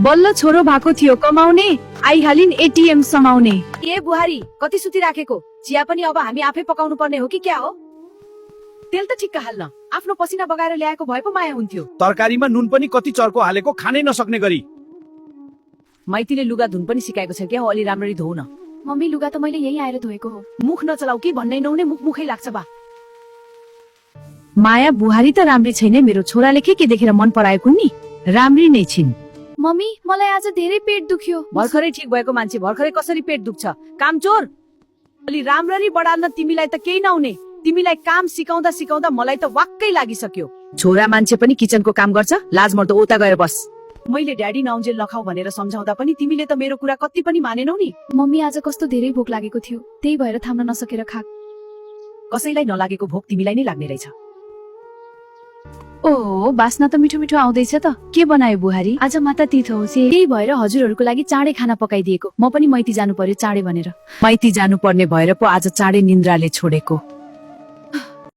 बल्ल छोरो भएको थियो कमाउने, आइहालिन् एटीएम समाउने। ए बुहारी, कति सुति राखेको? चिया पनि अब हामी आफै पकाउनु पर्ने हो कि क्या हो? तेल त ठिक्क हाल्न, आफ्नो पसिना बगाएर ल्याएको भए पो माया हुन्थ्यो। तरकारीमा नुन पनि कति चर्को हालेको खानै नसक्ने गरी। माइतीले लुगा धुन पनि सिकाएको छ क्या हो, अलि राम्ररी धोउ न। मम्मी लुगा त मैले यही आएर धोएको हो। मुख नचलाउ कि भन्नै नहुने मुखै लाग्छ बा। माया बुहारी त राम्री छैन, मेरो छोराले के देखेर मन पराएको नि? राम्री नै छिन्। मम्मी मलाई आज धेरै पेट दुख्यो। भर्खरै ठिक भएको मान्छे भर्खरै कसरी पेट दुख्छ? कामचोर, अलि राम्ररी बढाल्न तिमीलाई त केही नहुने। तिमीलाई काम सिकाउँदा सिकाउँदा मलाई त वाक्कै लागिसक्यो। छोरा मान्छे पनि किचनको काम गर्छ, लाज मर्दो उता गएर बस। मैले ड्याडी नआउन्जेल नखाऊ भनेर सम्झाउँदा पनि तिमीले त मेरो कुरा कति पनि मानेनौ नि। मम्मी आज कस्तो धेरै भोक लागेको थियो, त्यही भएर थाम्न नसकेर खा। कसैलाई नलागेको भोक तिमीलाई नै लाग्ने रहेछ। ओ बास्ना त मिठो मिठो आउँदैछ त। के बनायो बुहारी? आज माता तीर्थ हो, त्यही भएर हजुरहरूको लागि चाँडै खाना पकाइदिएको। म पनि माइती जानु पर्यो चाँडै भनेर। माइती जानु पर्ने भएर पो आज चाँडै निन्द्राले छोडेको।